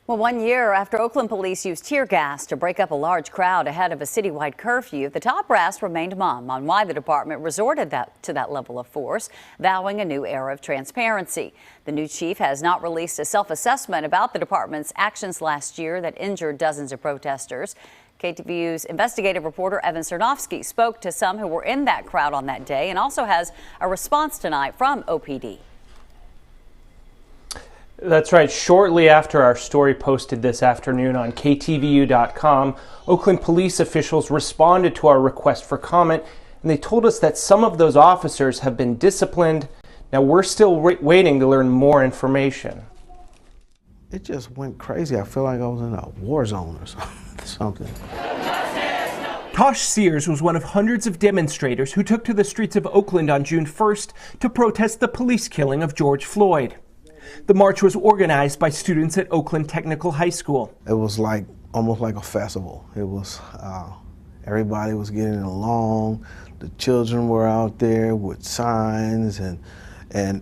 Well, 1 year after Oakland police used tear gas to break up a large crowd ahead of a citywide curfew, the top brass remained mum on why the department resorted to that level of force, vowing a new era of transparency. The new chief has not released a self-assessment about the department's actions last year that injured dozens of protesters. KTVU's investigative reporter Evan Cernovsky spoke to some who were in that crowd on that day and also has a response tonight from OPD. That's right. Shortly after our story posted this afternoon on KTVU.com, Oakland police officials responded to our request for comment, and they told us that some of those officers have been disciplined. Now, we're still waiting to learn more information. It just went crazy. I feel like I was in a war zone or something. Tosh Sears was one of hundreds of demonstrators who took to the streets of Oakland on June 1st to protest the police killing of George Floyd. The march was organized by students at Oakland Technical High School. It was almost like a festival. It was, everybody was getting along. The children were out there with signs, and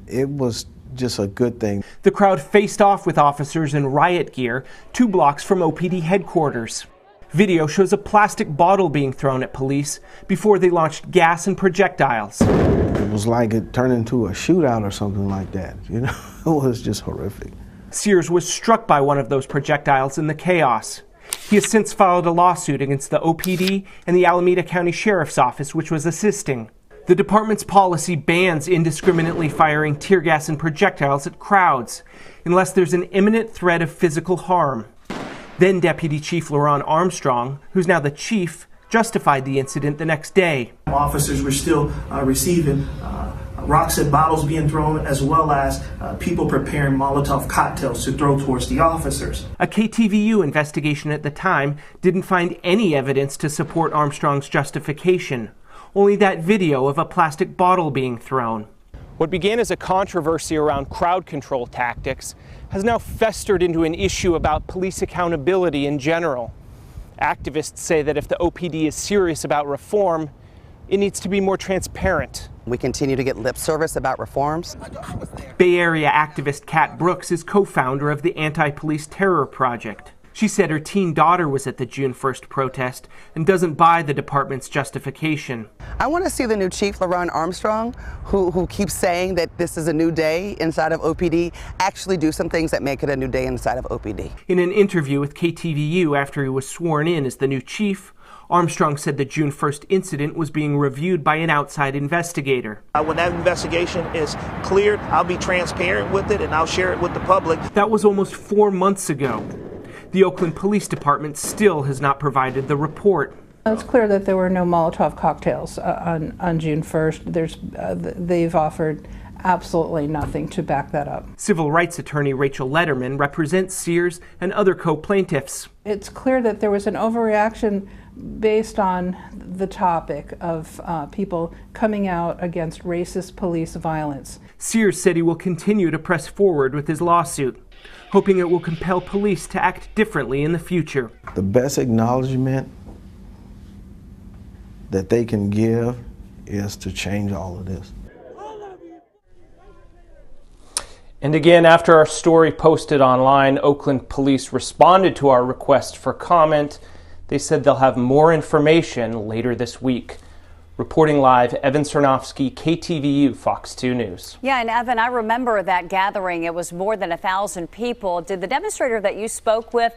it was just a good thing. The crowd faced off with officers in riot gear 2 blocks from OPD headquarters. Video shows a plastic bottle being thrown at police before they launched gas and projectiles. It was like it turned into a shootout or something like that. You know, it was just horrific. Sears was struck by one of those projectiles in the chaos. He has since filed a lawsuit against the OPD and the Alameda County Sheriff's Office, which was assisting. The department's policy bans indiscriminately firing tear gas and projectiles at crowds unless there's an imminent threat of physical harm. Then Deputy Chief LaRon Armstrong, who's now the chief, justified the incident the next day. Officers were still receiving rocks and bottles being thrown, as well as people preparing Molotov cocktails to throw towards the officers. A KTVU investigation at the time didn't find any evidence to support Armstrong's justification, only that video of a plastic bottle being thrown. What began as a controversy around crowd control tactics has now festered into an issue about police accountability in general. Activists say that if the OPD is serious about reform, it needs to be more transparent. We continue to get lip service about reforms. Bay Area activist Kat Brooks is co-founder of the Anti-Police Terror Project. She said her teen daughter was at the June 1st protest and doesn't buy the department's justification. I want to see the new chief, LaRon Armstrong, who keeps saying that this is a new day inside of OPD, actually do some things that make it a new day inside of OPD. In an interview with KTVU after he was sworn in as the new chief, Armstrong said the June 1st incident was being reviewed by an outside investigator. When that investigation is cleared, I'll be transparent with it and I'll share it with the public. That was almost 4 months ago. The Oakland Police Department still has not provided the report. It's clear that there were no Molotov cocktails on June 1st. They've offered absolutely nothing to back that up. Civil rights attorney Rachel Letterman represents Sears and other co-plaintiffs. It's clear that there was an overreaction based on the topic of people coming out against racist police violence. Sears said he will continue to press forward with his lawsuit, hoping it will compel police to act differently in the future. The best acknowledgement that they can give is to change all of this. And again, after our story posted online, Oakland police responded to our request for comment. They said they'll have more information later this week. Reporting live, Evan Cernovsky, KTVU, Fox 2 News. Yeah, and Evan, I remember that gathering. It was more than 1,000 people. Did the demonstrator that you spoke with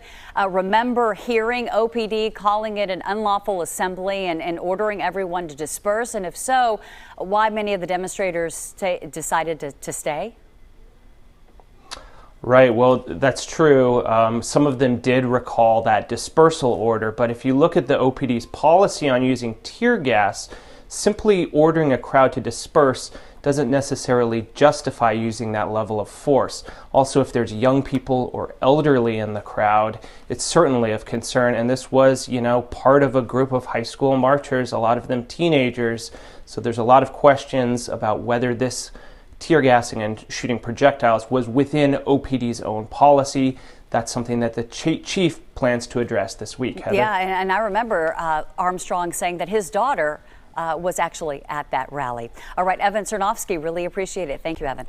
remember hearing OPD calling it an unlawful assembly and ordering everyone to disperse? And if so, why many of the demonstrators decided to stay? Right, well, that's true. Some of them did recall that dispersal order, but if you look at the OPD's policy on using tear gas, simply ordering a crowd to disperse doesn't necessarily justify using that level of force. Also, if there's young people or elderly in the crowd, it's certainly of concern. And this was, part of a group of high school marchers, a lot of them teenagers. So there's a lot of questions about whether this tear gassing and shooting projectiles was within OPD's own policy. That's something that the chief plans to address this week. Heather? Yeah, and I remember Armstrong saying that his daughter was actually at that rally. All right, Evan Cernovsky, really appreciate it. Thank you, Evan.